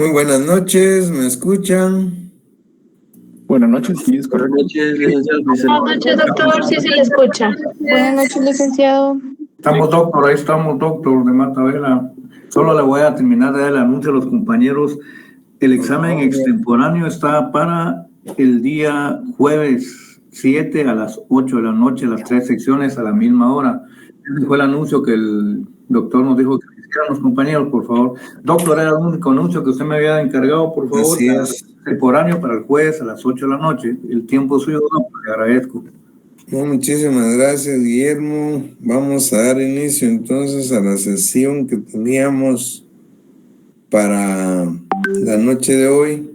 Muy buenas noches, ¿me escuchan? Buenas noches, sí, es Buenas correcto. noches, licenciado Luis Buenas noches, doctor. Sí se le escucha. Buenas noches, licenciado. Ahí estamos, doctor de Matavela. Solo le voy a terminar de dar el anuncio a los compañeros. El examen extemporáneo está para el día jueves 7 a las 8 de la noche, las 3 secciones a la misma hora. Ese fue el anuncio que el doctor nos dijo que hicieran los compañeros, por favor. Doctor, era el único anuncio que usted me había encargado, por favor. Así es. Extemporáneo para el jueves a las 8 de la noche. El tiempo suyo, doctor, le agradezco. No, muchísimas gracias, Guillermo. Vamos a dar inicio entonces a la sesión que teníamos para la noche de hoy.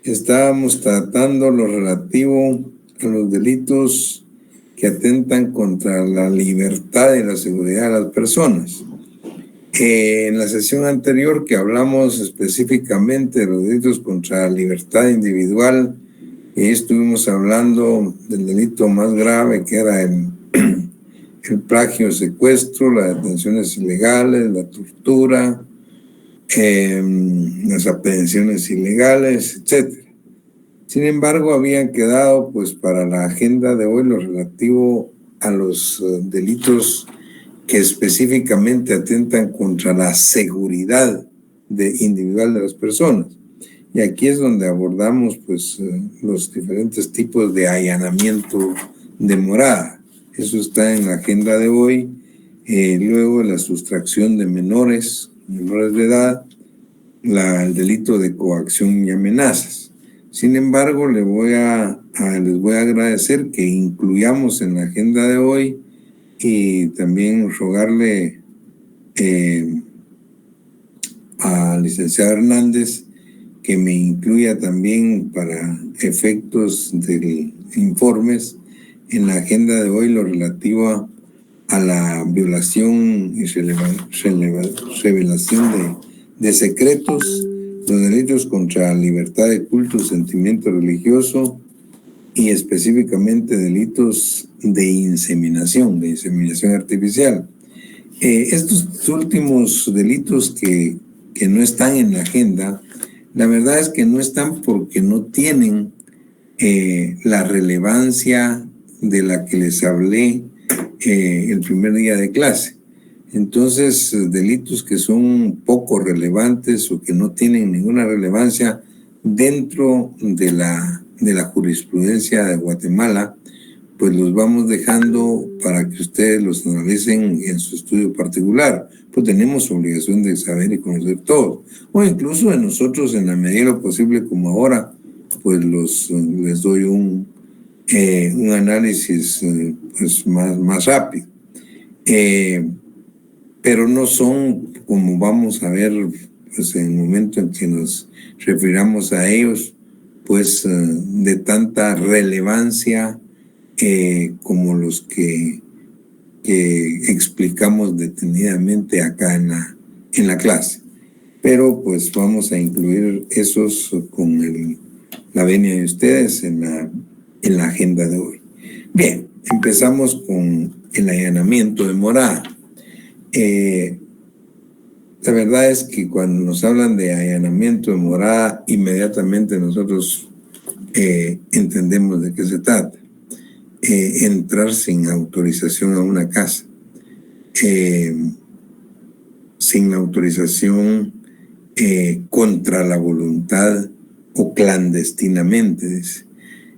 Estábamos tratando lo relativo a los delitos que atentan contra la libertad y la seguridad de las personas. En la sesión anterior que hablamos específicamente de los delitos contra la libertad individual, estuvimos hablando del delito más grave que era el plagio, secuestro, las detenciones ilegales, la tortura, las aprehensiones ilegales, etc. Sin embargo, habían quedado pues para la agenda de hoy lo relativo a los delitos que específicamente atentan contra la seguridad individual de las personas. Y aquí es donde abordamos pues los diferentes tipos de allanamiento de morada. Eso está en la agenda de hoy. Luego la sustracción de menores de edad, el delito de coacción y amenazas. Sin embargo, les voy a agradecer que incluyamos en la agenda de hoy y también rogarle al licenciado Hernández que me incluya también para efectos de informes en la agenda de hoy lo relativo a la violación y revelación de secretos, los delitos contra la libertad de culto, sentimiento religioso y específicamente delitos de inseminación artificial. Estos últimos delitos que no están en la agenda, la verdad es que no están porque no tienen la relevancia de la que les hablé el primer día de clase. Entonces, delitos que son poco relevantes o que no tienen ninguna relevancia dentro de la jurisprudencia de Guatemala, pues los vamos dejando para que ustedes los analicen en su estudio particular. Pues tenemos obligación de saber y conocer todo. O incluso de nosotros, en la medida de lo posible, como ahora, pues les doy un análisis pues más rápido. Pero no son, como vamos a ver, pues en el momento en que nos refiramos a ellos, pues de tanta relevancia como los que explicamos detenidamente acá en la clase. Pero pues vamos a incluir esos con la venia de ustedes en la agenda de hoy. Bien, empezamos con el allanamiento de morada. La verdad es que cuando nos hablan de allanamiento de morada, inmediatamente nosotros entendemos de qué se trata. Entrar sin autorización a una casa, sin la autorización, contra la voluntad o clandestinamente. Dice.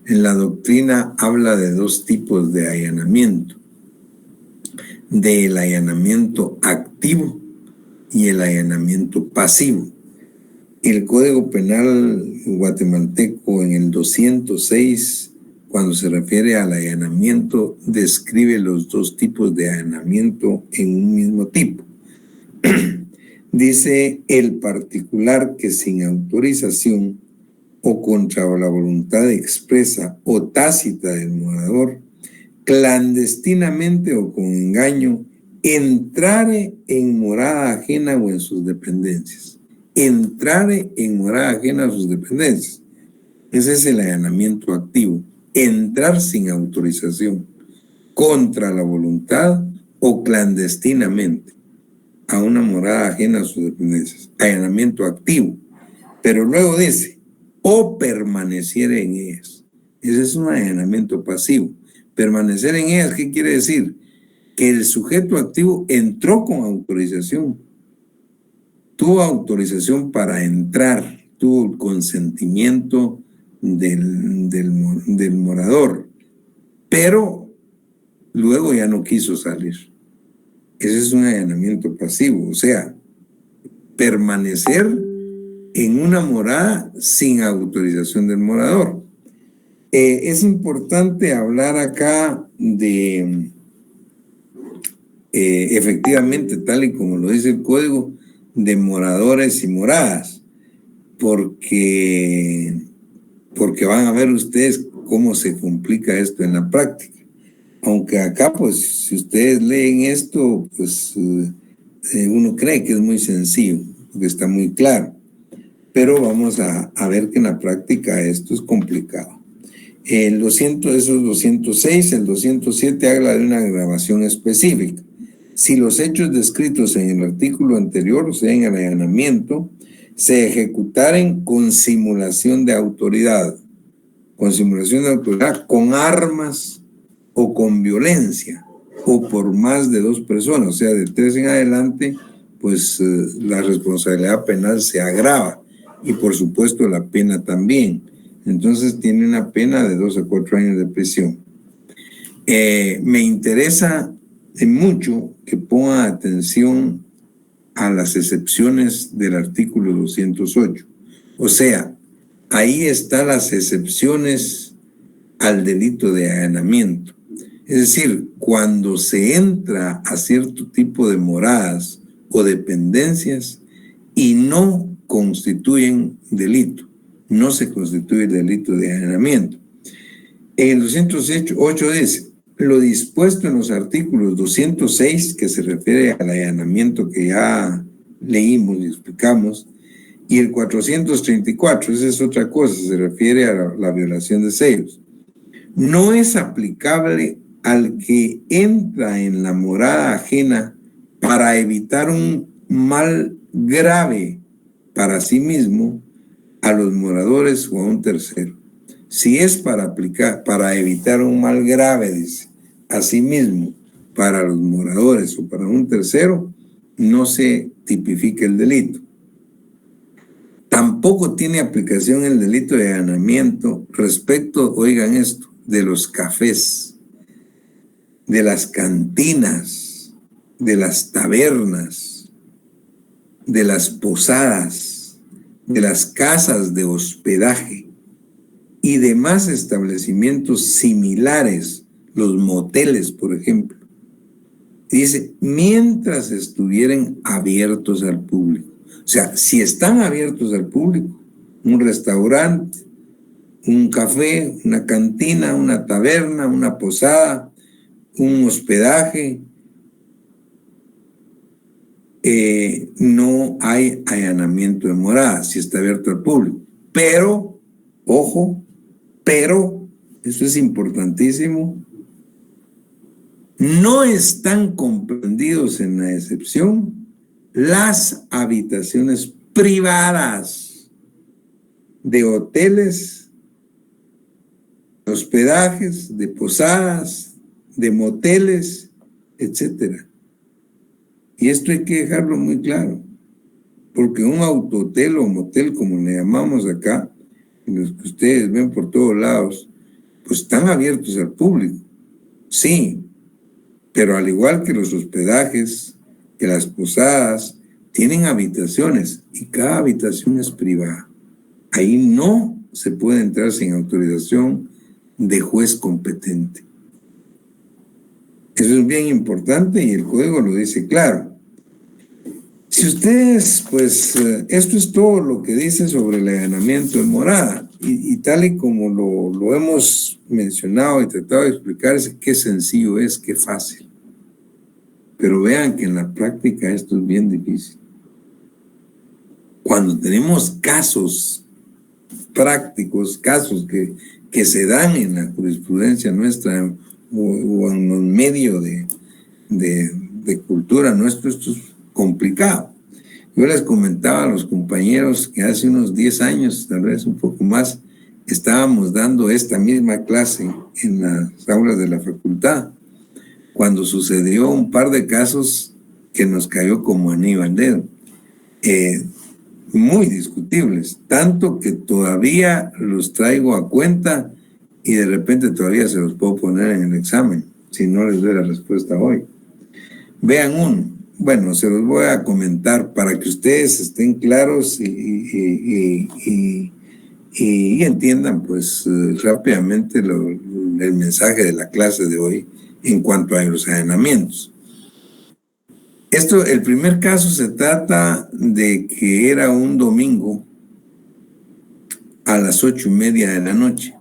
En la doctrina habla de dos tipos de allanamiento: del allanamiento activo y el allanamiento pasivo. El Código Penal guatemalteco en el 206, cuando se refiere al allanamiento, describe los dos tipos de allanamiento en un mismo tipo. Dice: el particular que sin autorización o contra la voluntad expresa o tácita del morador, clandestinamente o con engaño, entrare en morada ajena o en sus dependencias. Entrare en morada ajena a sus dependencias. Ese es el allanamiento activo. Entrar sin autorización, contra la voluntad o clandestinamente a una morada ajena a sus dependencias. Allanamiento activo. Pero luego dice, o permaneciera en ellas. Ese es un allanamiento pasivo. Permanecer en ellas, ¿qué quiere decir? Que el sujeto activo entró con autorización. Tuvo autorización para entrar, tuvo el consentimiento del morador, pero luego ya no quiso salir. Ese es un allanamiento pasivo, o sea, permanecer en una morada sin autorización del morador. Es importante hablar acá de, efectivamente, tal y como lo dice el código, de moradores y moradas, porque van a ver ustedes cómo se complica esto en la práctica. Aunque acá, pues, si ustedes leen esto, pues uno cree que es muy sencillo, porque está muy claro. Pero vamos a ver que en la práctica esto es complicado. El 206, el 207 habla de una grabación específica. Si los hechos descritos en el artículo anterior, o sea, en el allanamiento, se ejecutaren con simulación de autoridad, con armas o con violencia, o por más de 2 personas, o sea, de 3 en adelante, pues la responsabilidad penal se agrava, y por supuesto la pena también. Entonces tiene una pena de 2 a 4 años de prisión. Me interesa mucho que ponga atención a las excepciones del artículo 208. O sea, ahí están las excepciones al delito de allanamiento. Es decir, cuando se entra a cierto tipo de moradas o dependencias y no constituyen delito, no se constituye delito de allanamiento. En el 208 dice, lo dispuesto en los artículos 206, que se refiere al allanamiento que ya leímos y explicamos, y el 434, esa es otra cosa, se refiere a la violación de sellos. No es aplicable al que entra en la morada ajena para evitar un mal grave para sí mismo, a los moradores o a un tercero. Si es para evitar un mal grave, dice, a sí mismo, para los moradores o para un tercero, no se tipifica el delito. Tampoco tiene aplicación el delito de allanamiento respecto, oigan esto, de los cafés, de las cantinas, de las tabernas, de las posadas, de las casas de hospedaje y demás establecimientos similares, los moteles, por ejemplo. Dice, mientras estuvieran abiertos al público. O sea, si están abiertos al público, un restaurante, un café, una cantina, una taberna, una posada, un hospedaje, no hay allanamiento de morada si está abierto al público. Pero, ojo, pero, eso es importantísimo, no están comprendidos en la excepción las habitaciones privadas de hoteles, de hospedajes, de posadas, de moteles, etcétera. Y esto hay que dejarlo muy claro, porque un autohotel o motel, como le llamamos acá, los que ustedes ven por todos lados, pues están abiertos al público, sí, pero al igual que los hospedajes, que las posadas, tienen habitaciones y cada habitación es privada. Ahí no se puede entrar sin autorización de juez competente. Eso es bien importante y el código lo dice claro. Si ustedes, pues, esto es todo lo que dice sobre el allanamiento de morada y tal y como lo hemos mencionado y tratado de explicar, es qué sencillo es, qué fácil. Pero vean que en la práctica esto es bien difícil. Cuando tenemos casos prácticos, casos que se dan en la jurisprudencia nuestra o en los medios de cultura nuestro, esto es complicado. Yo les comentaba a los compañeros que hace unos 10 años, tal vez un poco más, estábamos dando esta misma clase en las aulas de la facultad, cuando sucedió un par de casos que nos cayó como anillo al dedo, muy discutibles, tanto que todavía los traigo a cuenta y de repente todavía se los puedo poner en el examen, si no les doy la respuesta hoy. Vean uno, bueno, se los voy a comentar para que ustedes estén claros y entiendan pues rápidamente el mensaje de la clase de hoy en cuanto a los allanamientos. El primer caso se trata de que era un domingo a las 8:30 de la noche.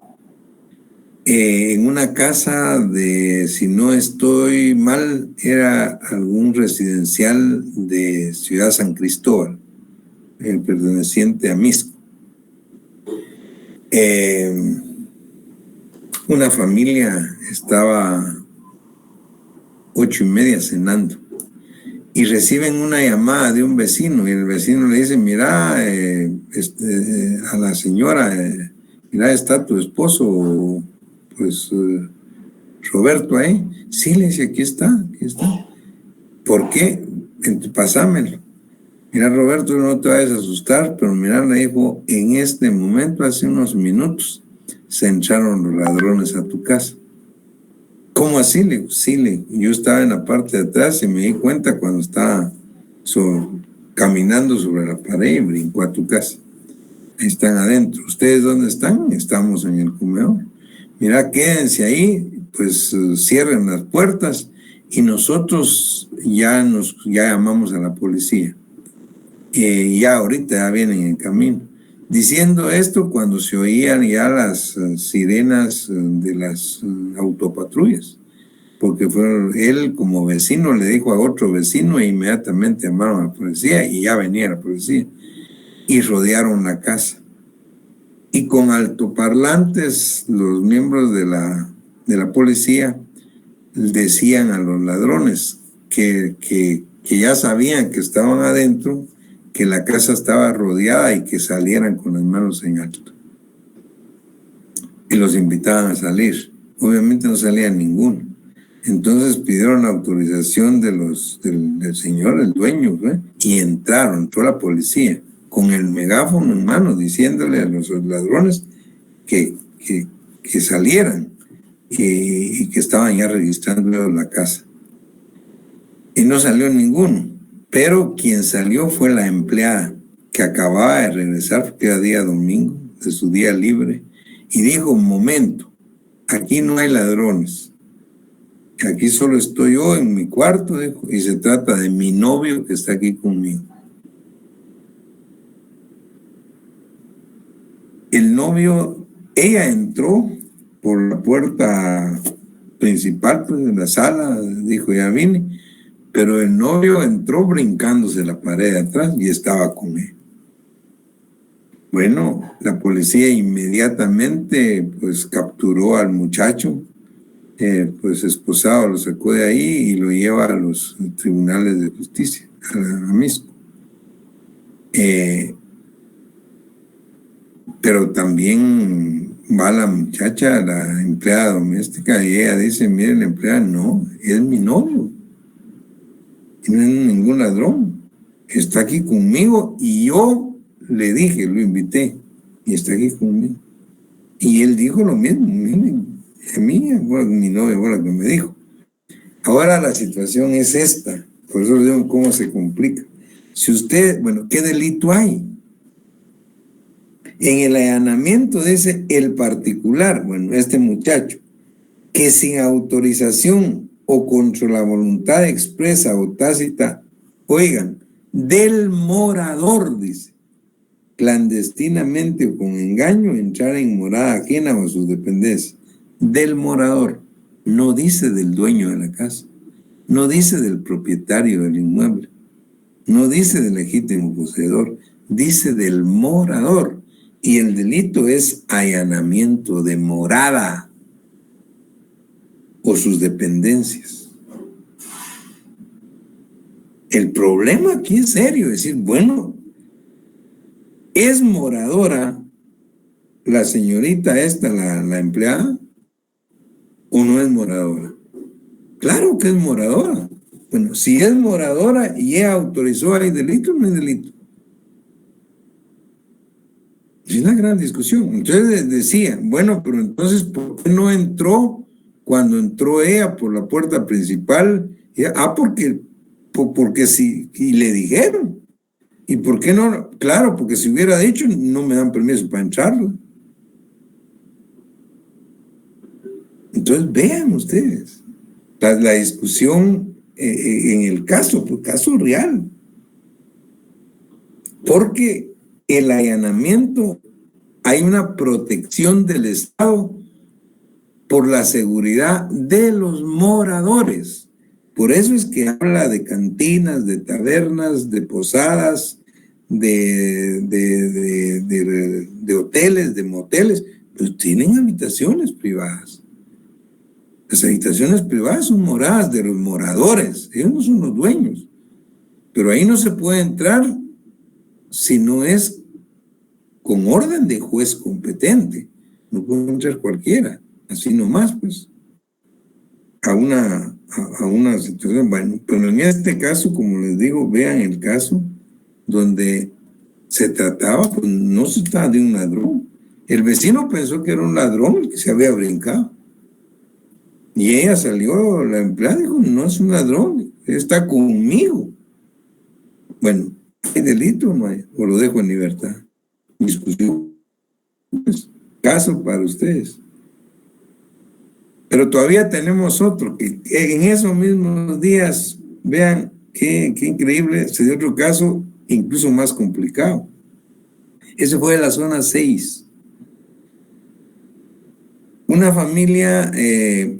En una casa de, si no estoy mal, era algún residencial de Ciudad San Cristóbal, perteneciente a Misco. Una familia estaba 8:30 cenando y reciben una llamada de un vecino y el vecino le dice, mira, a la señora, mira, está tu esposo, pues Roberto ahí. Sí, le dice, aquí está. ¿Por qué? Pasámelo. Mira, Roberto, no te vayas a asustar, pero mira, le dijo, en este momento, hace unos minutos, se entraron los ladrones a tu casa. ¿Cómo así? Le digo, sí, yo estaba en la parte de atrás y me di cuenta cuando estaba caminando sobre la pared y brincó a tu casa. Ahí están adentro. ¿Ustedes dónde están? Estamos en el comedor. Mira, quédense ahí, pues cierren las puertas y nosotros ya llamamos a la policía. Ya ahorita ya vienen en camino. Diciendo esto cuando se oían ya las sirenas de las autopatrullas, porque él como vecino le dijo a otro vecino e inmediatamente llamaron a la policía y ya venía la policía y rodearon la casa. Y con altoparlantes los miembros de la policía decían a los ladrones que ya sabían que estaban adentro, que la casa estaba rodeada y que salieran con las manos en alto. Y los invitaban a salir. Obviamente no salía ninguno. Entonces pidieron la autorización del señor, el dueño, ¿eh? Y entró la policía con el megáfono en mano diciéndole a los ladrones que salieran y que estaban ya registrando la casa. Y no salió ninguno. Pero quien salió fue la empleada que acababa de regresar, porque era día domingo, de su día libre, y dijo, un momento, aquí no hay ladrones, aquí solo estoy yo en mi cuarto, dijo, y se trata de mi novio que está aquí conmigo. El novio, ella entró por la puerta principal, pues, de la sala, dijo, ya vine. Pero el novio entró brincándose la pared de atrás y estaba con él. Bueno, la policía inmediatamente pues capturó al muchacho, pues esposado, lo sacó de ahí y lo lleva a los tribunales de justicia, a Misco. Pero también va la muchacha, la empleada doméstica, y ella dice, mire, la empleada, no, es mi novio. No es ningún ladrón, está aquí conmigo y yo le dije, lo invité y está aquí conmigo. Y él dijo lo mismo, a mí, bueno, mi novia fue la que me dijo. Ahora la situación es esta, por eso les digo cómo se complica. Si usted, bueno, ¿qué delito hay? En el allanamiento dice el particular, bueno, este muchacho, que sin autorización o contra la voluntad expresa o tácita, oigan, del morador, dice, clandestinamente o con engaño, entrar en morada ajena o a sus dependencias. Del morador, no dice del dueño de la casa, no dice del propietario del inmueble, no dice del legítimo poseedor, dice del morador. Y el delito es allanamiento de morada o sus dependencias. El problema aquí es serio, es decir, bueno, ¿es moradora la señorita esta, la empleada, o no es moradora? Claro que es moradora. Bueno, si es moradora y ella autorizó, ¿hay delito o no hay delito? Es una gran discusión. Entonces decía, bueno, pero entonces, ¿por qué no entró cuando entró ella por la puerta principal? Porque sí, y le dijeron. ¿Y por qué no? Claro, porque si hubiera dicho, no me dan permiso para entrarlo. Entonces vean ustedes la discusión en el caso real. Porque el allanamiento, hay una protección del Estado por la seguridad de los moradores. Por eso es que habla de cantinas, de tabernas, de posadas, de hoteles, de moteles, pues tienen habitaciones privadas. Las habitaciones privadas son moradas de los moradores, ellos no son los dueños. Pero ahí no se puede entrar si no es con orden de juez competente. No puede entrar cualquiera, así nomás, pues, a una situación. Bueno, pero en este caso, como les digo, vean el caso donde se trataba, pues no se trataba de un ladrón. El vecino pensó que era un ladrón el que se había brincado. Y ella salió, la empleada dijo, no es un ladrón, está conmigo. Bueno, ¿hay delito o no hay? O lo dejo en libertad. Discusión. Pues, caso para ustedes. Pero todavía tenemos otro, que en esos mismos días, vean qué increíble, se dio otro caso incluso más complicado. Ese fue de la zona 6. Una familia, en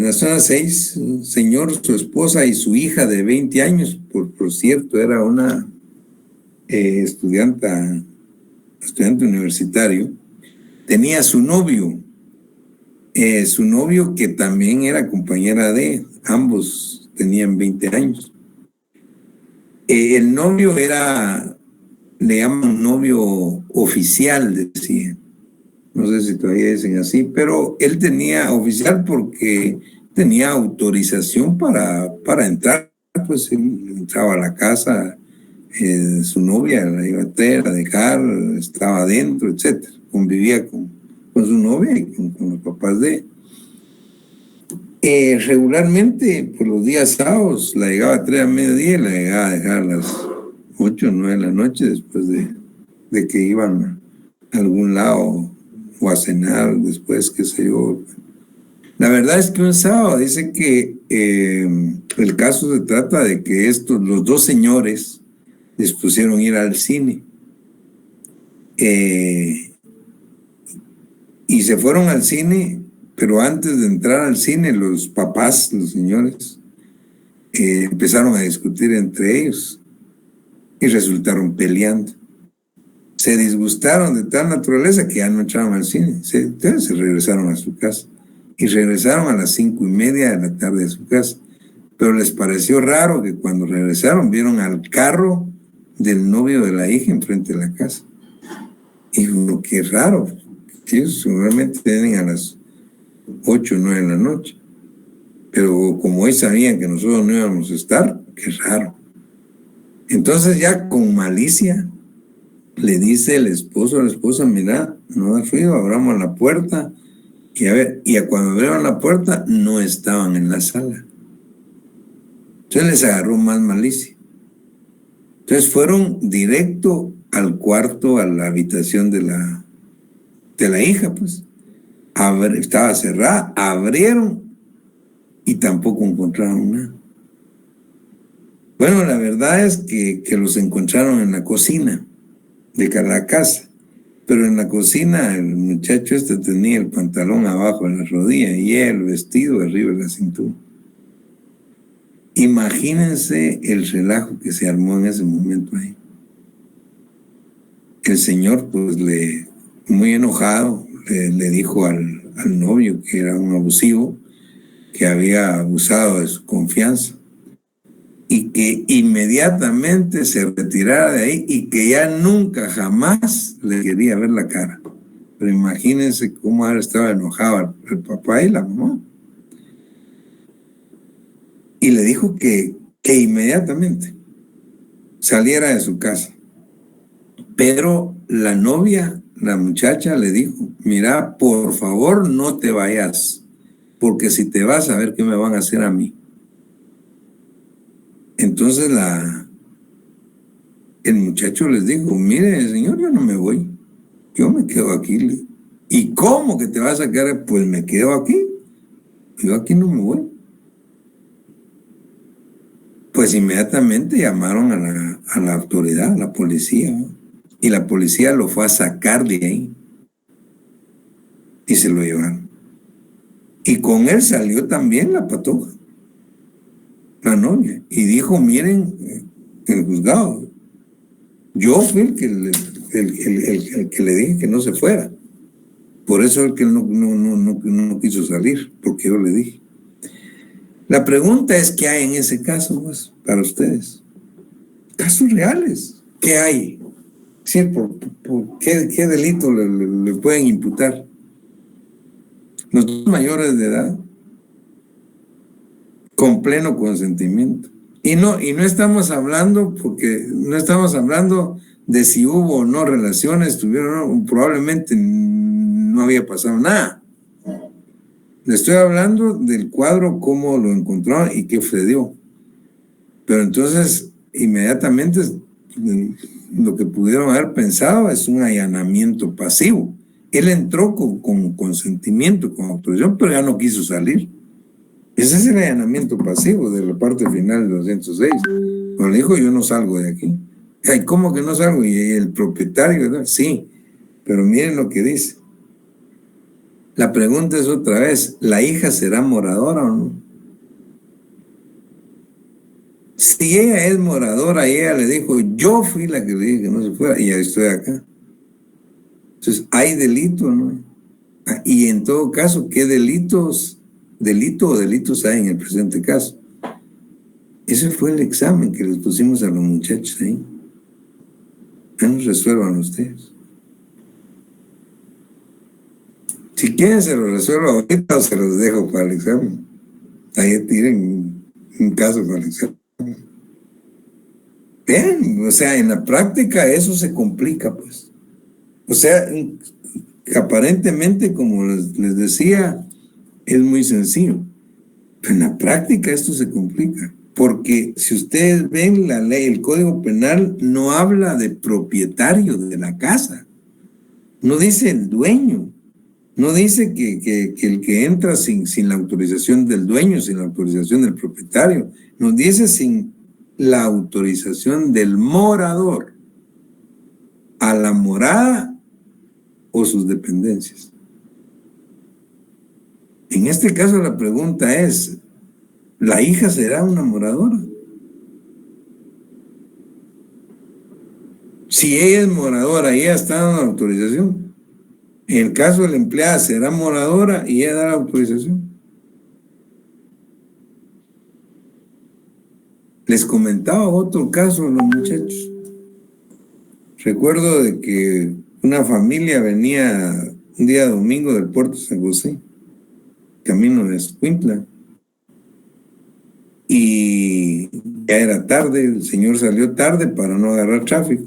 la zona 6, un señor, su esposa y su hija de 20 años, por cierto, era una estudiante universitario, tenía su novio que también era compañera de, ambos tenían 20 años. El novio le llaman novio oficial, decía. No sé si todavía dicen así, pero él tenía oficial porque tenía autorización para entrar, pues él entraba a la casa, su novia la iba a dejar, estaba adentro, etcétera. Convivía con su novia y con los papás de él. Regularmente, por los días sábados, la llegaba a 3 a mediodía y la llegaba a dejar a las 8 o 9 de la noche después de que iban a algún lado o a cenar después, qué sé yo. La verdad es que un sábado dice que el caso se trata de que los dos señores les pusieron ir al cine y se fueron al cine, pero antes de entrar al cine los papás, los señores, empezaron a discutir entre ellos y resultaron peleando. Se disgustaron de tal naturaleza que ya no entraron al cine. Entonces se regresaron a su casa. Y regresaron a las 5:30 de la tarde a su casa. Pero les pareció raro que cuando regresaron vieron al carro del novio de la hija enfrente de la casa. Y lo que es raro, ellos seguramente vienen a las 8 o 9 de la noche. Pero como ellos sabían que nosotros no íbamos a estar, qué raro. Entonces ya con malicia le dice el esposo a la esposa, mira, no da ruido, abramos la puerta. Y cuando abrieron la puerta, no estaban en la sala. Entonces les agarró más malicia. Entonces fueron directo al cuarto, a la habitación de la hija, pues. Estaba cerrada, abrieron y tampoco encontraron nada. Bueno, la verdad es que los encontraron en la cocina de la casa, pero en la cocina el muchacho tenía el pantalón abajo de la rodilla y el vestido arriba de la cintura. Imagínense el relajo que se armó en ese momento ahí. El señor, pues, muy enojado, le dijo al novio que era un abusivo, que había abusado de su confianza. y que inmediatamente se retirara de ahí y que ya nunca jamás le quería ver la cara. Pero imagínense cómo ahora estaba enojado el papá y la mamá. Y le dijo que inmediatamente saliera de su casa. Pero la novia, la muchacha, le dijo, mira, por favor no te vayas, porque si te vas a ver qué me van a hacer a mí. Entonces el muchacho les dijo, mire, señor, yo no me voy, yo me quedo aquí. ¿Y cómo que te vas a quedar? Pues me quedo aquí, yo aquí no me voy. Pues inmediatamente llamaron a la autoridad, a la policía, ¿no? Y la policía lo fue a sacar de ahí y se lo llevaron. Y con él salió también la patoja, la novia, y dijo, miren, el juzgado, yo fui el que le dije que no se fuera. Por eso es que él no quiso salir, porque yo le dije. La pregunta es, ¿qué hay en ese caso, pues, para ustedes? Casos reales, ¿qué hay? Sí, ¿por qué delito le pueden imputar? Los dos mayores de edad, con pleno consentimiento. Y no estamos hablando, porque no estamos hablando de si hubo o no relaciones, tuvieron o no, probablemente no había pasado nada. Le estoy hablando del cuadro, cómo lo encontraron y qué sucedió. Pero entonces, inmediatamente, lo que pudieron haber pensado es un allanamiento pasivo. Él entró con consentimiento, con autorización, pero ya no quiso salir. Ese es el allanamiento pasivo de la parte final del 206. Cuando le dijo, yo no salgo de aquí. Ay, ¿cómo que no salgo? Y el propietario, ¿no? Sí, pero miren lo que dice. La pregunta es otra vez, ¿la hija será moradora o no? Si ella es moradora y ella le dijo, yo fui la que le dije que no se fuera y ya estoy acá. Entonces, ¿hay delito o no? Y en todo caso, ¿qué delito o delitos hay en el presente caso? Ese fue el examen que les pusimos a los muchachos ahí. Ya nos resuelvan ustedes. Si quieren se los resuelvo ahorita o se los dejo para el examen. Ahí tienen un caso para el examen. Bien, o sea, en la práctica eso se complica, pues. O sea, aparentemente, como les decía, es muy sencillo. Pero en la práctica esto se complica. Porque si ustedes ven la ley, el Código Penal no habla de propietario de la casa. No dice el dueño. No dice que el que entra sin la autorización del dueño, sin la autorización del propietario. Nos dice sin la autorización del morador a la morada o sus dependencias. En este caso la pregunta es, ¿la hija será una moradora? Si ella es moradora y ella está dando la autorización, en el caso de la empleada será moradora y ella da la autorización. Les comentaba otro caso a los muchachos. Recuerdo de que una familia venía un día domingo del puerto de San José, camino de Escuintla, y ya era tarde, el señor salió tarde para no agarrar tráfico.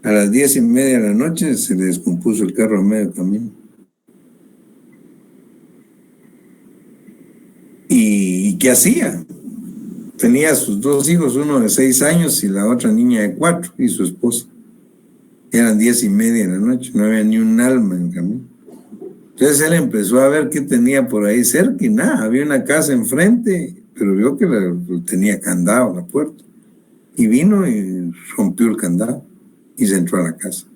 A las 10:30 de la noche se le descompuso el carro a medio camino. ¿Y qué hacía? Tenía sus dos hijos, uno de 6 años y la otra niña de 4, y su esposa. Eran 10:30 de la noche, no había ni un alma en el camino. Entonces él empezó a ver qué tenía por ahí cerca y nada, había una casa enfrente, pero vio que tenía candado la puerta. Y vino y rompió el candado y se entró a la casa.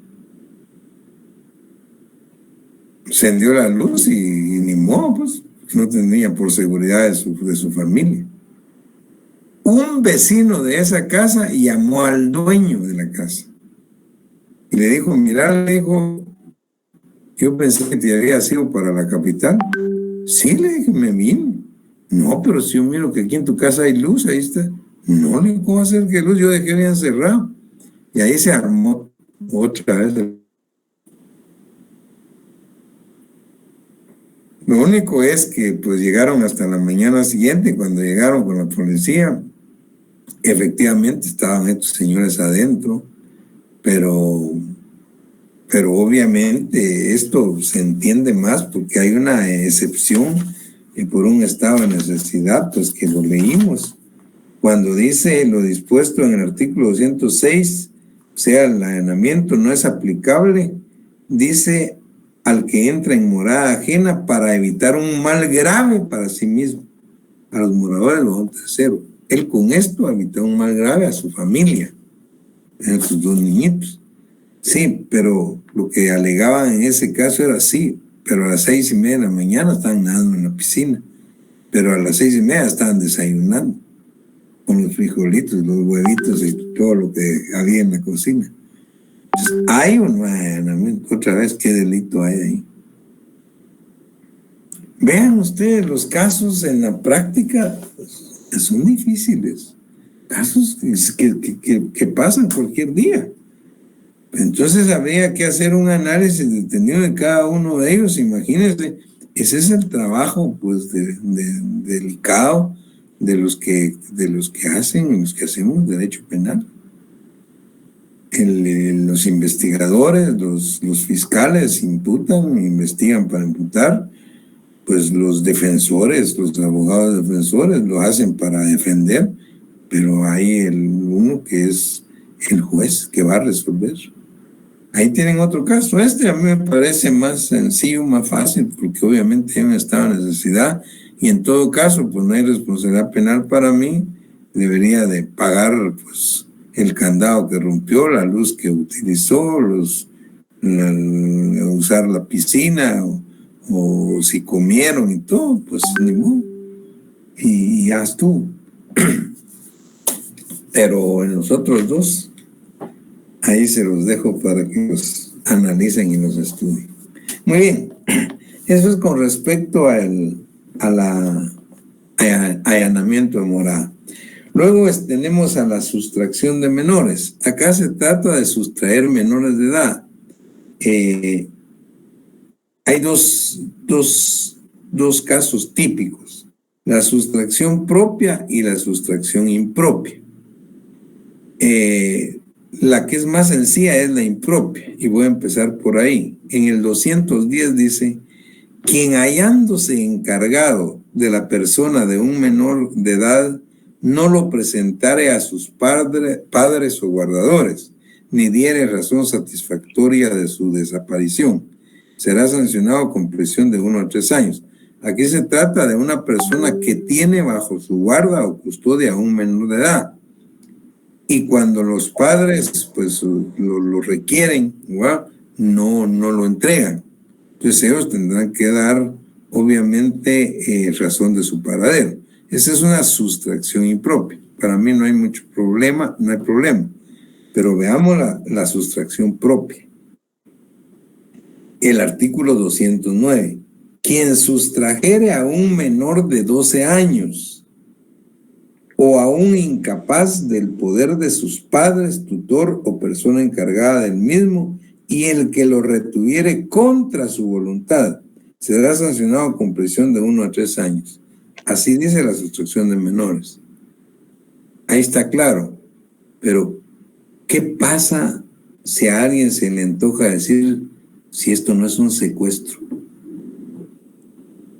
Encendió la luz y ni modo, pues, no tenía por seguridad de su familia. Un vecino de esa casa llamó al dueño de la casa y le dijo, mira, le dijo, yo pensé que te había sido para la capital. Sí, le dije, me vino. No, pero si yo miro que aquí en tu casa hay luz, ahí está. No le puedo hacer que luz, yo dejé bien cerrado. Y ahí se armó otra vez. Lo único es que pues llegaron hasta la mañana siguiente, cuando llegaron con la policía, efectivamente estaban estos señores adentro, pero obviamente esto se entiende más porque hay una excepción y por un estado de necesidad, pues que lo leímos. Cuando dice lo dispuesto en el artículo 206, o sea, el allanamiento no es aplicable, dice al que entra en morada ajena para evitar un mal grave para sí mismo. A los moradores lo van tercero. Él con esto evitó un mal grave a su familia, a sus dos niñitos. Sí, pero lo que alegaban en ese caso era sí, pero a las 6:30 de la mañana estaban nadando en la piscina, pero a las 6:30 estaban desayunando con los frijolitos, los huevitos y todo lo que había en la cocina. Entonces, ¿hay o no hay allanamiento? Otra vez, ¿qué delito hay ahí? Vean ustedes los casos en la práctica, son difíciles. Casos que pasan cualquier día. Entonces habría que hacer un análisis detenido de cada uno de ellos. Imagínense, ese es el trabajo pues delicado de los que hacen, los que hacemos derecho penal. Los investigadores, los fiscales imputan, investigan para imputar, pues los defensores, los abogados defensores lo hacen para defender, pero hay uno que es el juez que va a resolver. Ahí tienen otro caso. A mí me parece más sencillo, más fácil, porque obviamente hay un estado de necesidad y en todo caso, pues no hay responsabilidad penal para mí. Debería de pagar pues el candado que rompió, la luz que utilizó, usar la piscina o si comieron y todo, pues ni modo. Y ya estuvo. Pero en los otros dos, ahí se los dejo para que los analicen y los estudien. Muy bien, eso es con respecto al allanamiento de morada. Luego tenemos a la sustracción de menores. Acá se trata de sustraer menores de edad. Hay dos casos típicos, la sustracción propia y la sustracción impropia. La que es más sencilla es la impropia, y voy a empezar por ahí. En el 210 dice, quien hallándose encargado de la persona de un menor de edad, no lo presentare a sus padres o guardadores, ni diere razón satisfactoria de su desaparición, será sancionado con prisión de 1 a 3 años. Aquí se trata de una persona que tiene bajo su guarda o custodia a un menor de edad. Y cuando los padres pues lo requieren, no lo entregan. Entonces ellos tendrán que dar, obviamente, razón de su paradero. Esa es una sustracción impropia. Para mí no hay mucho problema, no hay problema. Pero veamos la sustracción propia. El artículo 209. Quien sustrajere a un menor de 12 años o a un incapaz del poder de sus padres, tutor o persona encargada del mismo, y el que lo retuviere contra su voluntad, será sancionado con prisión de 1 a 3 años. Así dice la sustracción de menores. Ahí está claro. Pero, ¿qué pasa si a alguien se le antoja decir si esto no es un secuestro?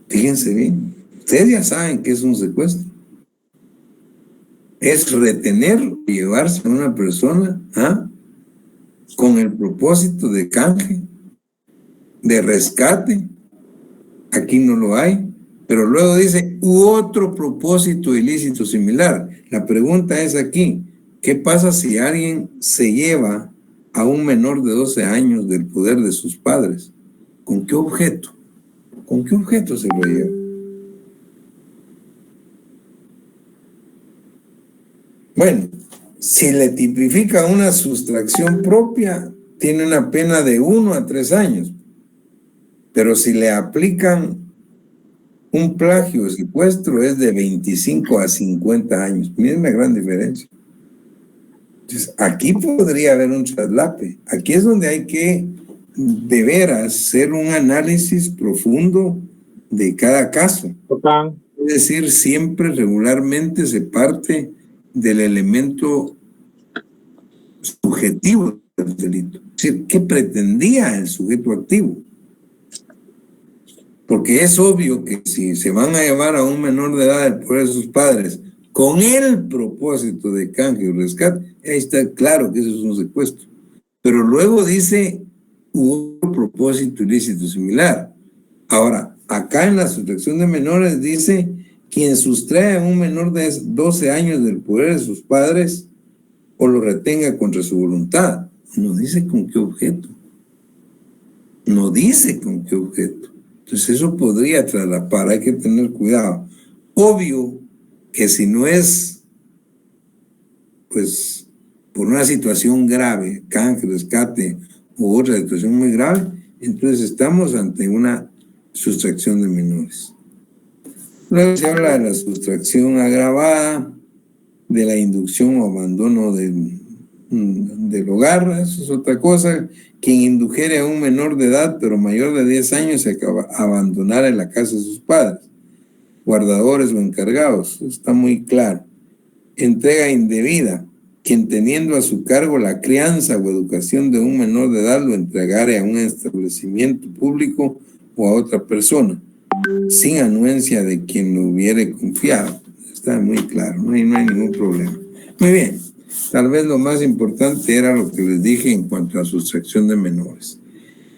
Fíjense bien. Ustedes ya saben que es un secuestro. Es retener y llevarse a una persona con el propósito de canje, de rescate. Aquí no lo hay, pero luego dice u otro propósito ilícito similar. La pregunta es aquí, ¿qué pasa si alguien se lleva a un menor de 12 años del poder de sus padres? ¿Con qué objeto? ¿Con qué objeto se lo lleva? Bueno, si le tipifica una sustracción propia, tiene una pena de 1 a 3 años. Pero si le aplican Un plagio o secuestro es de 25 a 50 años. Miren la gran diferencia. Entonces, aquí podría haber un traslape. Aquí es donde hay que, de veras, hacer un análisis profundo de cada caso. Es decir, siempre regularmente se parte del elemento subjetivo del delito. Es decir, ¿qué pretendía el sujeto activo? Porque es obvio que si se van a llevar a un menor de edad del poder de sus padres con el propósito de canje o rescate, ahí está claro que eso es un secuestro. Pero luego dice otro propósito ilícito similar. Ahora, acá en la sustracción de menores dice quien sustrae a un menor de 12 años del poder de sus padres o lo retenga contra su voluntad. No dice con qué objeto. No dice con qué objeto. Entonces eso podría traslapar, hay que tener cuidado. Obvio que si no es, pues, por una situación grave, canje, rescate u otra situación muy grave, entonces estamos ante una sustracción de menores. Luego se habla de la sustracción agravada, de la inducción o abandono del hogar, eso es otra cosa. Quien indujere a un menor de edad, pero mayor de 10 años, a abandonar en la casa de sus padres, guardadores o encargados, eso está muy claro. Entrega indebida, quien teniendo a su cargo la crianza o educación de un menor de edad lo entregare a un establecimiento público o a otra persona, sin anuencia de quien lo hubiere confiado. Está muy claro, no hay ningún problema. Muy bien, tal vez lo más importante era lo que les dije en cuanto a sustracción de menores.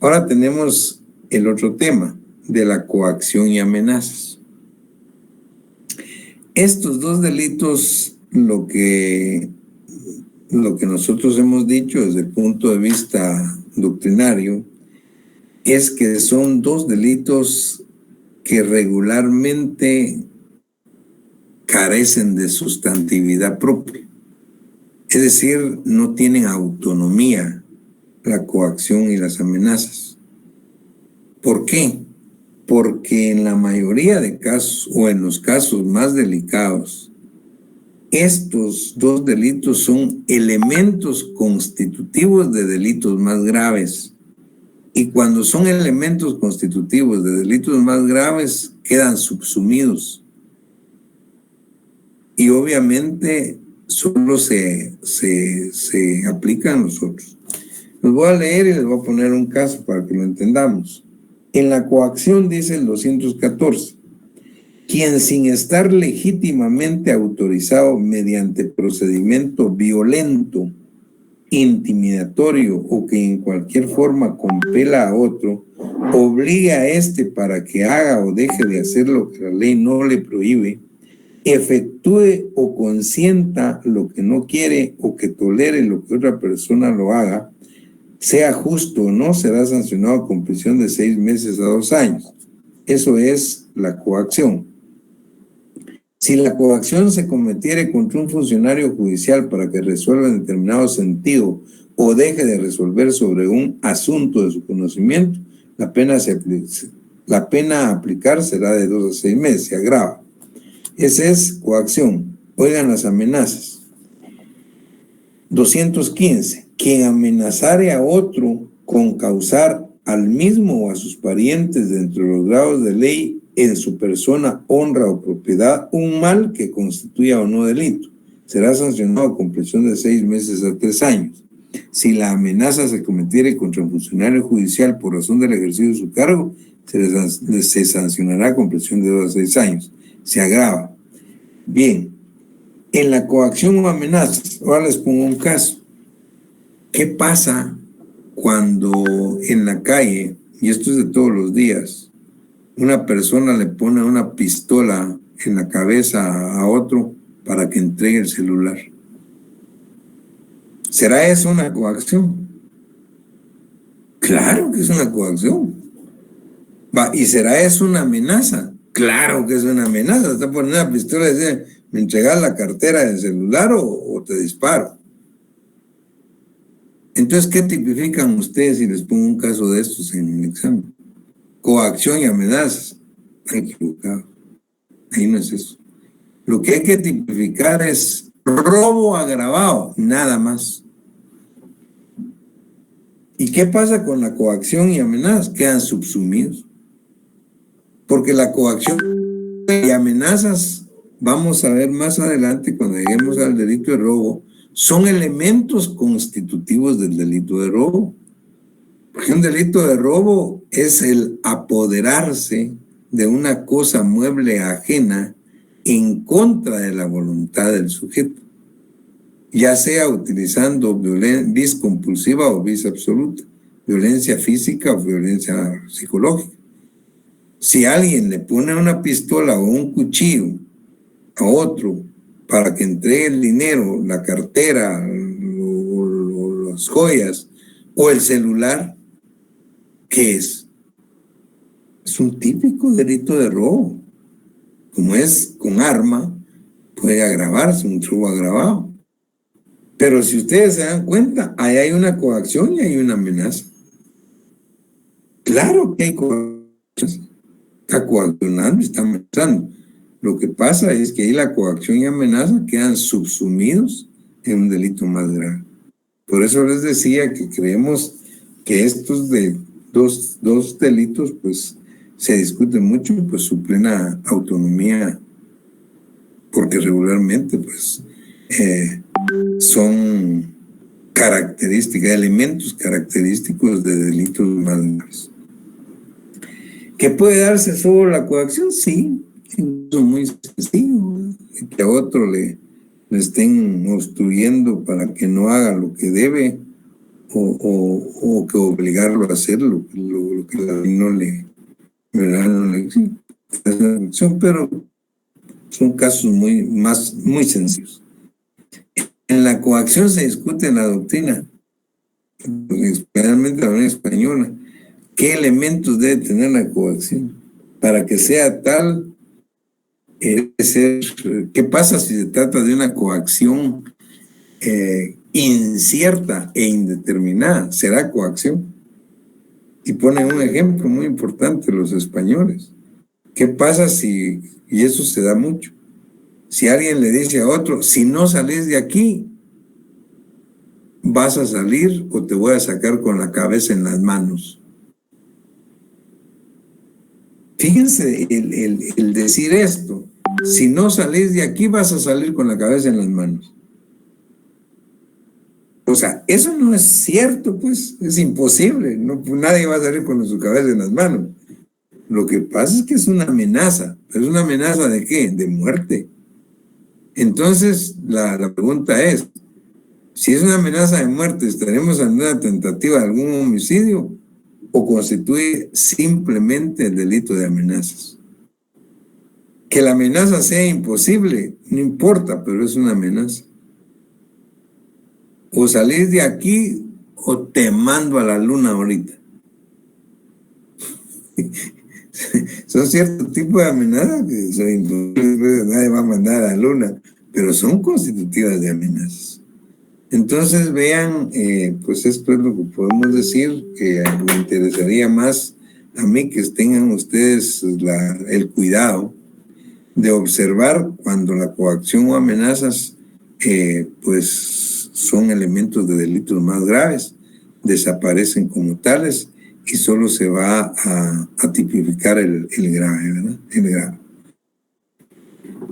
Ahora tenemos el otro tema de la coacción y amenazas. Estos dos delitos, lo que nosotros hemos dicho desde el punto de vista doctrinario, es que son dos delitos que regularmente carecen de sustantividad propia. Es decir, no tienen autonomía la coacción y las amenazas. ¿Por qué? Porque en la mayoría de casos, o en los casos más delicados, estos dos delitos son elementos constitutivos de delitos más graves. Y cuando son elementos constitutivos de delitos más graves, quedan subsumidos. Y obviamente solo se aplican a nosotros. Los voy a leer y les voy a poner un caso para que lo entendamos. En la coacción dice el 214, quien sin estar legítimamente autorizado mediante procedimiento violento, intimidatorio o que en cualquier forma compela a otro, obliga a éste para que haga o deje de hacer lo que la ley no le prohíbe, efectúe o consienta lo que no quiere o que tolere lo que otra persona lo haga, sea justo o no, será sancionado con prisión de 6 meses a 2 años. Eso es la coacción. Si la coacción se cometiere contra un funcionario judicial para que resuelva en determinado sentido o deje de resolver sobre un asunto de su conocimiento, la pena a aplicar será de 2 a 6 meses, se agrava. Esa es coacción. Oigan las amenazas. 215. Quien amenazare a otro con causar al mismo o a sus parientes dentro de los grados de ley en su persona, honra o propiedad un mal que constituya o no delito, será sancionado con prisión de 6 meses a 3 años. Si la amenaza se cometiere contra un funcionario judicial por razón del ejercicio de su cargo, se sancionará con prisión de 2 a 6 años. Se agrava. Bien, en la coacción o amenazas, ahora les pongo un caso. ¿Qué pasa cuando en la calle, y esto es de todos los días, una persona le pone una pistola en la cabeza a otro para que entregue el celular? ¿Será eso una coacción? Claro que es una coacción. ¿Y será eso una amenaza? Claro que es una amenaza. Está poniendo una pistola y dice, ¿me entregas la cartera del celular o te disparo? Entonces, ¿qué tipifican ustedes si les pongo un caso de estos en el examen? Coacción y amenazas. equivocado. Ahí no es eso. Lo que hay que tipificar es robo agravado, nada más. ¿Y qué pasa con la coacción y amenazas? Quedan subsumidos. Porque la coacción y amenazas, vamos a ver más adelante cuando lleguemos al delito de robo, son elementos constitutivos del delito de robo. Porque un delito de robo es el apoderarse de una cosa mueble ajena en contra de la voluntad del sujeto, ya sea utilizando vis compulsiva o vis absoluta, violencia física o violencia psicológica. Si alguien le pone una pistola o un cuchillo a otro para que entregue el dinero, la cartera, o las joyas o el celular, ¿qué es? Es un típico delito de robo. Como es con arma, puede agravarse, un robo agravado. Pero si ustedes se dan cuenta, ahí hay una coacción y hay una amenaza. Claro que hay coacción. Está coaccionando y está amenazando. Lo que pasa es que ahí la coacción y amenaza quedan subsumidos en un delito más grave. Por eso les decía que creemos que estos de dos delitos, pues, se discute mucho, pues, su plena autonomía, porque regularmente, pues, son características, elementos característicos de delitos más graves. ¿Que puede darse solo la coacción? Sí, incluso muy sencillo, que a otro le estén obstruyendo para que no haga lo que debe o que obligarlo a hacer lo que la ley no le exige. Pero son casos muy sencillos. En la coacción se discute en la doctrina, especialmente la doctrina española, qué elementos debe tener la coacción para que sea tal. ¿Qué pasa si se trata de una coacción incierta e indeterminada? ¿Será coacción? Y ponen un ejemplo muy importante los españoles. ¿Qué pasa si, y eso se da mucho, si alguien le dice a otro, si no sales de aquí, vas a salir o te voy a sacar con la cabeza en las manos? Fíjense el decir esto, si no salís de aquí vas a salir con la cabeza en las manos. O sea, eso no es cierto, pues, es imposible, no, nadie va a salir con su cabeza en las manos. Lo que pasa es que es una amenaza, pero ¿es una amenaza de qué? De muerte. Entonces, la pregunta es, si es una amenaza de muerte, ¿estaremos ante una tentativa de algún homicidio o constituye simplemente el delito de amenazas? Que la amenaza sea imposible, no importa, pero es una amenaza. O salís de aquí o te mando a la luna ahorita. Son ciertos tipos de amenazas que son imposibles, nadie va a mandar a la luna, pero son constitutivas de amenazas. Entonces vean, pues esto es lo que podemos decir, que me interesaría más a mí que tengan ustedes el cuidado de observar cuando la coacción o amenazas pues son elementos de delitos más graves, desaparecen como tales y solo se va a tipificar el grave, ¿verdad? El grave.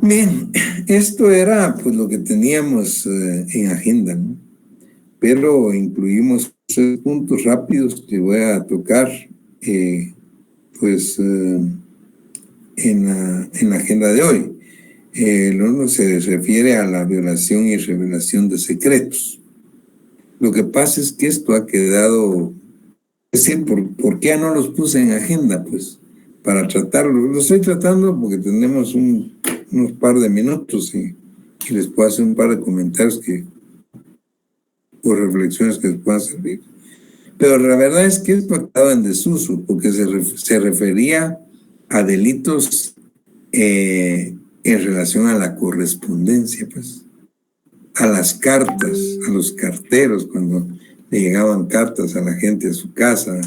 Bien, esto era pues lo que teníamos en agenda, ¿no? Pero incluimos 3 puntos rápidos que voy a tocar pues en la agenda de hoy. El uno se refiere a la violación y revelación de secretos. Lo que pasa es que esto ha quedado, es decir, ¿por qué no los puse en agenda? Pues para tratarlo, lo estoy tratando porque tenemos unos par de minutos y les puedo hacer un par de comentarios o reflexiones que les puedan servir. Pero la verdad es que esto ha quedado en desuso porque se refería a delitos en relación a la correspondencia, pues, a las cartas, a los carteros, cuando le llegaban cartas a la gente a su casa,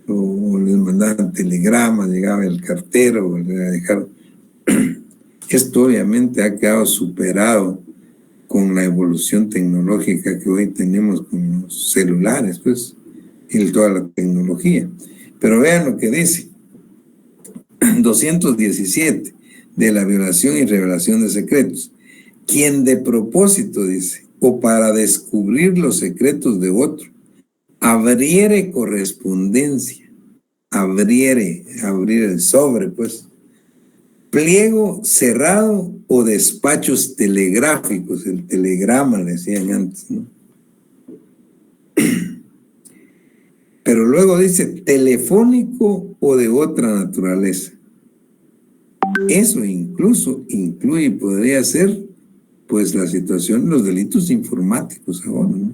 o o les mandaban telegramas, llegaba el cartero, o le dejaron. Esto obviamente ha quedado superado con la evolución tecnológica que hoy tenemos con los celulares, pues, y toda la tecnología. Pero vean lo que dice. 217 de la violación y revelación de secretos. Quien de propósito, dice, o para descubrir los secretos de otro, abriere correspondencia, abrir el sobre, pues, pliego cerrado o despachos telegráficos, el telegrama le decían antes, ¿no? Pero luego dice telefónico o de otra naturaleza. Eso incluso incluye, podría ser, pues, la situación, los delitos informáticos ahora, ¿no?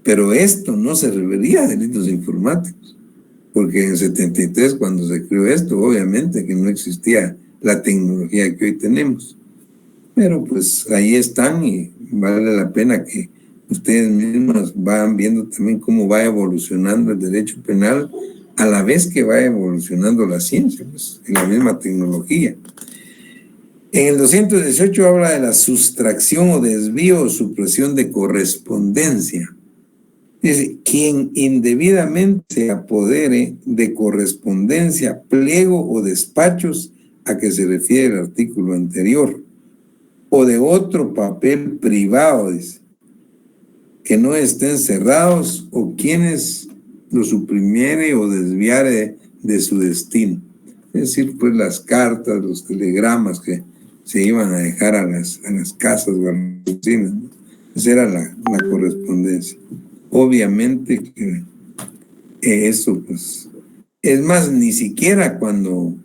Pero esto no se refería a delitos informáticos, porque en 73, cuando se creó esto, obviamente que no existía la tecnología que hoy tenemos. Pero pues ahí están y vale la pena que ustedes mismos van viendo también cómo va evolucionando el derecho penal a la vez que va evolucionando la ciencia, pues, y la misma tecnología. En el 218 habla de la sustracción o desvío o supresión de correspondencia. Dice, quien indebidamente se apodere de correspondencia, pliego o despachos a que se refiere el artículo anterior, o de otro papel privado, dice, que no estén cerrados, o quienes lo suprimiere o desviare de su destino. Es decir, pues las cartas, los telegramas que se iban a dejar a las casas o a las oficinas, ¿no? Esa era la correspondencia. Obviamente que eso, pues, es más, ni siquiera cuando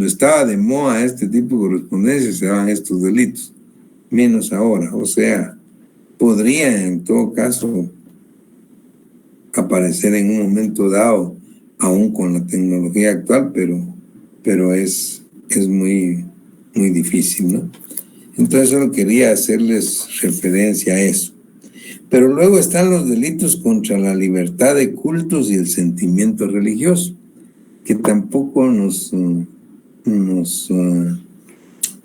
estaba de moda este tipo de correspondencia se daban estos delitos, menos ahora. O sea, podría en todo caso aparecer en un momento dado, aún con la tecnología actual, pero es muy, muy difícil, ¿no? Entonces solo quería hacerles referencia a eso. Pero luego están los delitos contra la libertad de cultos y el sentimiento religioso, que tampoco nos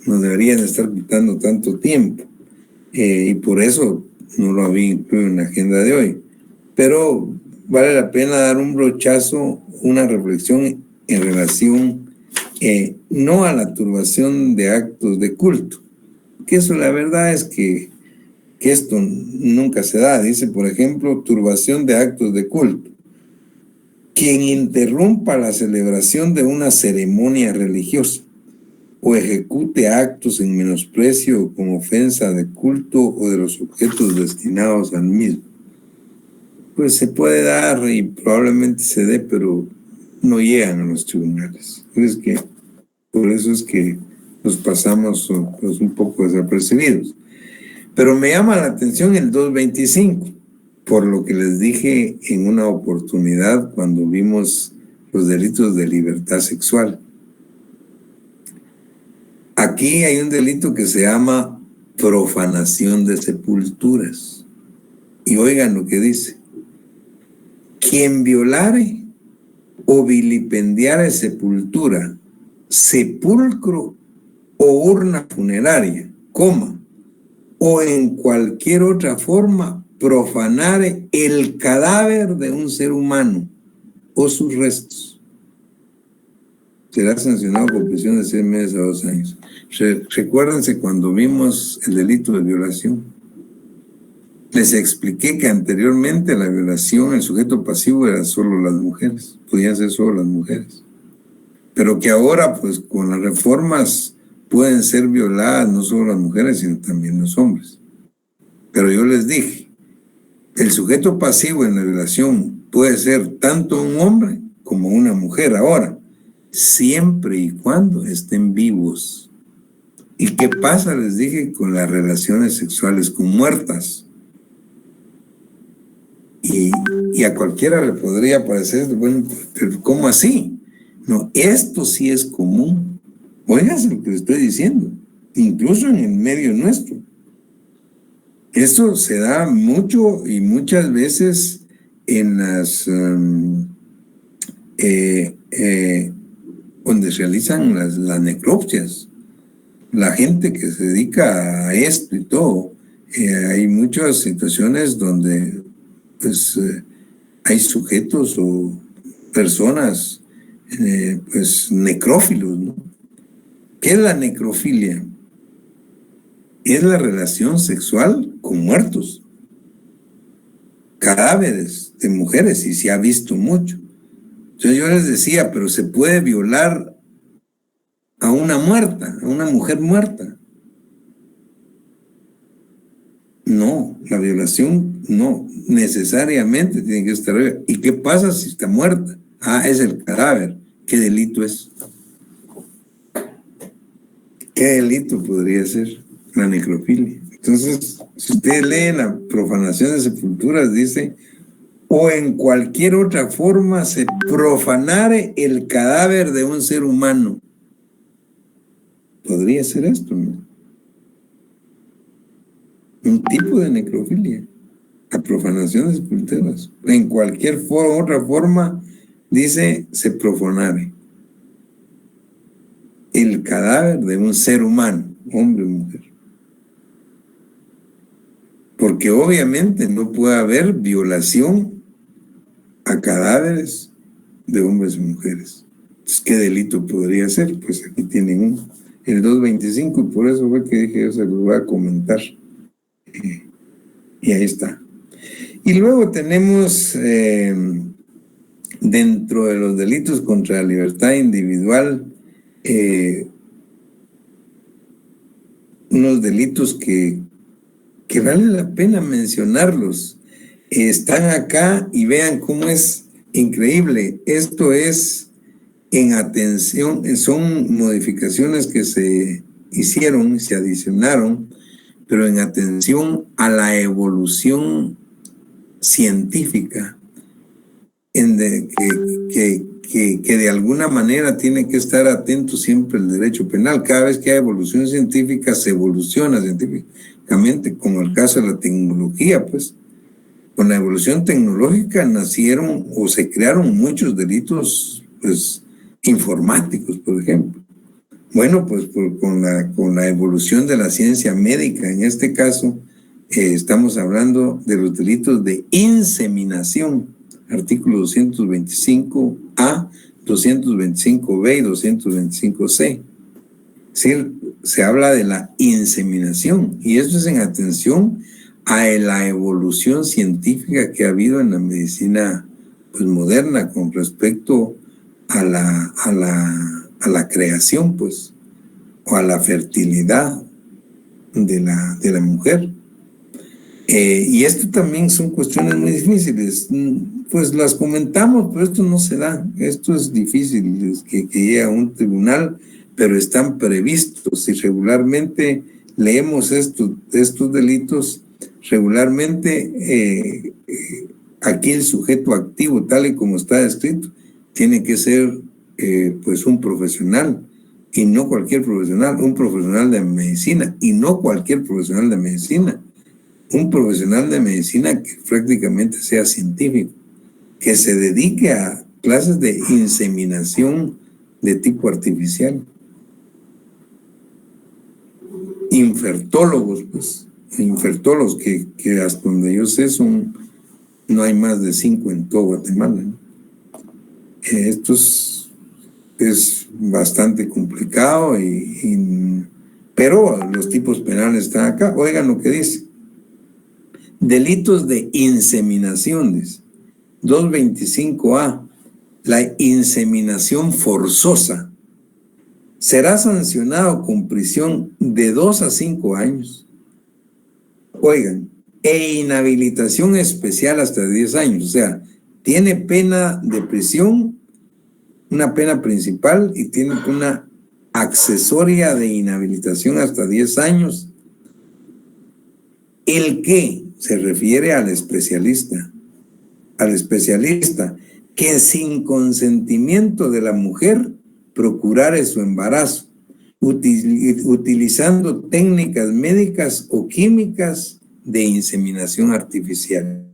deberían estar quitando tanto tiempo, y por eso no lo había incluido en la agenda de hoy. Pero vale la pena dar un brochazo, una reflexión en relación no a la turbación de actos de culto, que eso la verdad es que esto nunca se da. Dice, por ejemplo, turbación de actos de culto. Quien interrumpa la celebración de una ceremonia religiosa o ejecute actos en menosprecio o con ofensa de culto o de los objetos destinados al mismo. Pues se puede dar y probablemente se dé, pero no llegan a los tribunales. Por eso es que nos pasamos pues, un poco desapercibidos. Pero me llama la atención el 225, por lo que les dije en una oportunidad cuando vimos los delitos de libertad sexual. Aquí hay un delito que se llama profanación de sepulturas. Y oigan lo que dice. Quien violare o vilipendiare sepultura, sepulcro o urna funeraria, o en cualquier otra forma profanare el cadáver de un ser humano o sus restos, será sancionado con prisión de 6 meses a 2 años. Recuérdense cuando vimos el delito de violación. Les expliqué que anteriormente la violación, el sujeto pasivo era solo las mujeres, podían ser solo las mujeres. Pero que ahora, pues con las reformas, pueden ser violadas no solo las mujeres, sino también los hombres. Pero yo les dije, el sujeto pasivo en la violación puede ser tanto un hombre como una mujer ahora, siempre y cuando estén vivos. ¿Y qué pasa? Les dije con las relaciones sexuales con muertas. Y a cualquiera le podría parecer, bueno, pero ¿cómo así? No, esto sí es común. Óiganse lo que les estoy diciendo, incluso en el medio nuestro. Esto se da mucho y muchas veces en donde realizan las necropsias. La gente que se dedica a esto y todo, hay muchas situaciones donde pues hay sujetos o personas pues necrófilos, ¿no? ¿Qué es la necrofilia? Es la relación sexual con muertos, cadáveres de mujeres, y se ha visto mucho. Entonces yo les decía, pero se puede violar a una muerta, a una mujer muerta. No, la violación no necesariamente tiene que estar viva. ¿Y qué pasa si está muerta? Ah, es el cadáver. ¿Qué delito es? ¿Qué delito podría ser la necrofilia? Entonces, si ustedes leen la profanación de sepulturas, dice, o en cualquier otra forma se profanare el cadáver de un ser humano. Podría ser esto, ¿no? Un tipo de necrofilia, la profanación de sepulturas. En cualquier otra forma, dice, se profanare el cadáver de un ser humano, hombre o mujer. Porque obviamente no puede haber violación a cadáveres de hombres y mujeres. Entonces, ¿qué delito podría ser? Pues aquí tienen el 225, y por eso fue que dije, yo se los voy a comentar. Y ahí está. Y luego tenemos dentro de los delitos contra la libertad individual unos delitos que vale la pena mencionarlos. Están acá y vean cómo es increíble. Esto es en atención, son modificaciones que se hicieron, se adicionaron, pero en atención a la evolución científica, que de alguna manera tiene que estar atento siempre el derecho penal. Cada vez que hay evolución científica, se evoluciona científicamente, como el caso de la tecnología, pues. Con la evolución tecnológica nacieron o se crearon muchos delitos, pues, informáticos, por ejemplo. Bueno, pues con la evolución de la ciencia médica, en este caso, estamos hablando de los delitos de inseminación, artículo 225A, 225B y 225C. Es decir, se habla de la inseminación, y esto es en atención a la evolución científica que ha habido en la medicina pues moderna con respecto a la creación, pues, o a la fertilidad de la mujer. Y esto también son cuestiones muy difíciles, pues las comentamos, pero esto no se da, esto es difícil que llegue a un tribunal, pero están previstos, y regularmente leemos estos delitos, regularmente aquí el sujeto activo, tal y como está descrito, tiene que ser pues un profesional, y no cualquier profesional, un profesional de medicina, y no cualquier profesional de medicina, un profesional de medicina que prácticamente sea científico, que se dedique a clases de inseminación de tipo artificial. Infertólogos, pues, infertólogos que hasta donde yo sé no hay más de 5 en todo Guatemala, ¿no? Esto es bastante complicado, pero los tipos penales están acá. Oigan lo que dice. Delitos de inseminaciones. 225A. La inseminación forzosa será sancionado con prisión de 2 a 5 años. Oigan, e inhabilitación especial hasta 10 años. O sea, tiene pena de prisión, una pena principal, y tiene una accesoria de inhabilitación hasta 10 años. El que se refiere al especialista que sin consentimiento de la mujer procurare su embarazo, utilizando técnicas médicas o químicas de inseminación artificial.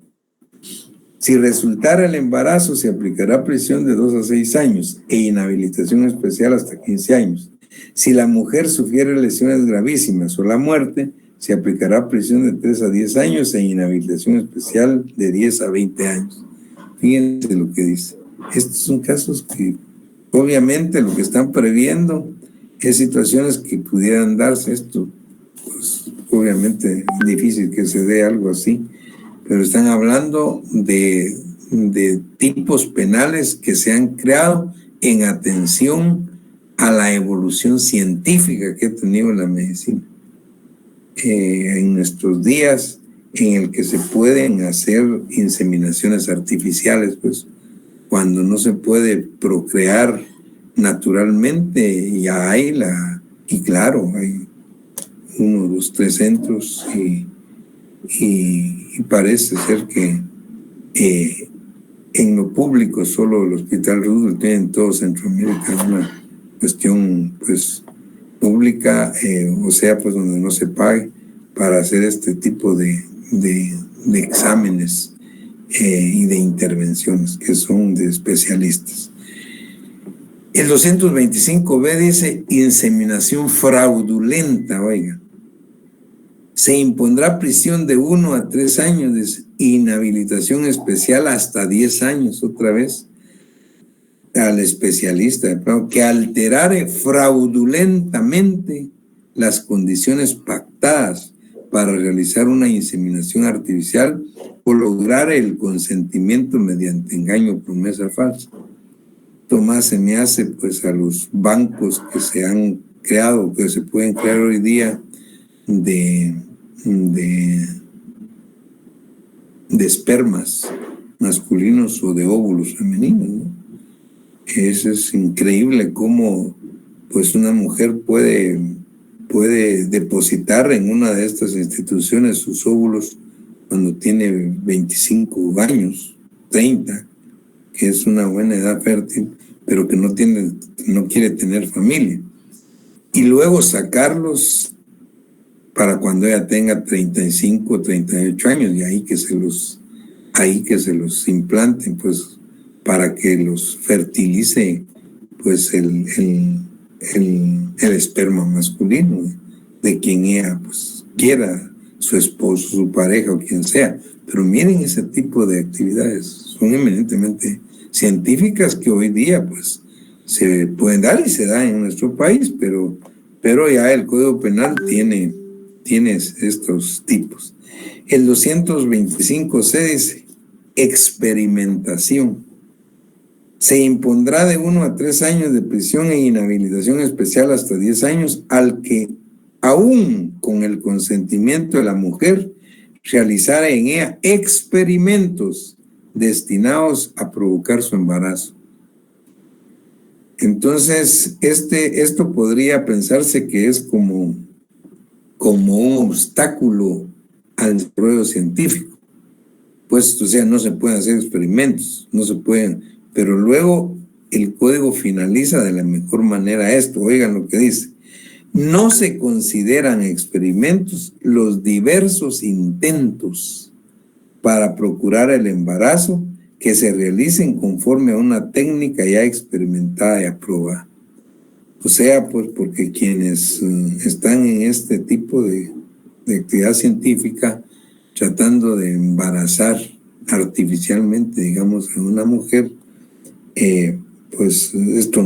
Si resultara el embarazo, se aplicará prisión de 2 a 6 años e inhabilitación especial hasta 15 años. Si la mujer sufriere lesiones gravísimas o la muerte, se aplicará prisión de 3 a 10 años e inhabilitación especial de 10 a 20 años. Fíjense lo que dice. Estos son casos que obviamente lo que están previendo es situaciones que pudieran darse. Esto, pues obviamente difícil que se dé algo así, pero están hablando de tipos penales que se han creado en atención a la evolución científica que ha tenido la medicina en nuestros días, en el que se pueden hacer inseminaciones artificiales, pues cuando no se puede procrear naturalmente, ya hay y claro, hay 1, 2, 3 centros y parece ser que en lo público solo el Hospital Roosevelt tiene en todo Centroamérica una cuestión pues pública, o sea, pues donde no se pague para hacer este tipo de exámenes y de intervenciones que son de especialistas. El 225B dice inseminación fraudulenta, oiga. Se impondrá prisión de 1 a 3 años, de inhabilitación especial hasta 10 años, otra vez, al especialista que alterare fraudulentamente las condiciones pactadas para realizar una inseminación artificial o lograr el consentimiento mediante engaño o promesa falsa. Esto más se me hace pues a los bancos que se han creado, que se pueden crear hoy día de espermas masculinos o de óvulos femeninos, ¿no? Eso es increíble cómo pues una mujer puede depositar en una de estas instituciones sus óvulos cuando tiene 25 años, 30, que es una buena edad fértil, pero que no quiere tener familia. Y luego sacarlos para cuando ella tenga 35 o 38 años, y ahí que se los implanten, pues, para que los fertilice, pues, el esperma masculino de quien ella, pues, quiera, su esposo, su pareja o quien sea. Pero miren ese tipo de actividades, son eminentemente científicas que hoy día, pues, se pueden dar y se dan en nuestro país, pero ya el Código Penal tiene estos tipos. El 225C dice experimentación. Se impondrá de 1 a 3 años de prisión e inhabilitación especial hasta 10 años al que, aún con el consentimiento de la mujer, realizara en ella experimentos destinados a provocar su embarazo. Entonces, esto podría pensarse que es como un obstáculo al desarrollo científico. Pues, o sea, no se pueden hacer experimentos, no se pueden, pero luego el código finaliza de la mejor manera esto. Oigan lo que dice: no se consideran experimentos los diversos intentos para procurar el embarazo que se realicen conforme a una técnica ya experimentada y aprobada. O sea, pues porque quienes están en este tipo de actividad científica tratando de embarazar artificialmente, digamos, a una mujer, pues esto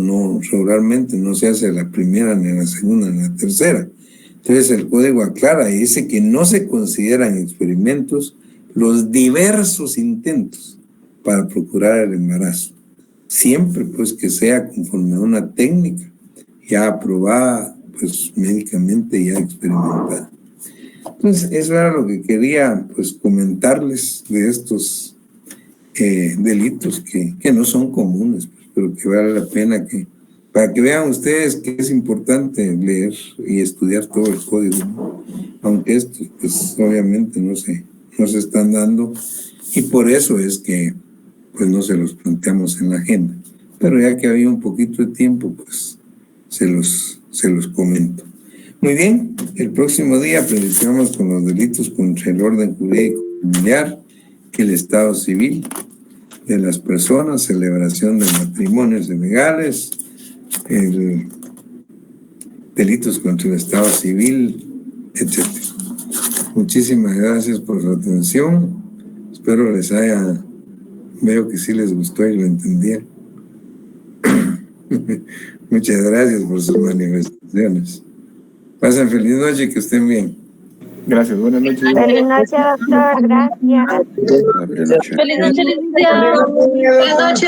regularmente no se hace a la primera, ni a la segunda, ni a la tercera. Entonces el código aclara y dice que no se consideran experimentos los diversos intentos para procurar el embarazo, siempre pues que sea conforme a una técnica ya aprobada, pues médicamente ya experimentada. Entonces eso era lo que quería pues comentarles de estos delitos que no son comunes, pues, pero que vale la pena para que vean ustedes que es importante leer y estudiar todo el código, ¿no? Aunque estos pues obviamente no se están dando, y por eso es que pues no se los planteamos en la agenda, pero ya que había un poquito de tiempo, pues se los comento. Muy bien, el próximo día platicamos con los delitos contra el orden jurídico familiar, el Estado civil de las personas, celebración de matrimonios ilegales, delitos contra el Estado civil, etc. Muchísimas gracias por su atención. Espero veo que sí les gustó y lo entendieron. Muchas gracias por sus manifestaciones. Pasen feliz noche y que estén bien. Gracias, buenas noches. Feliz noche, doctor. Gracias. Feliz noche, licenciado. Feliz noche.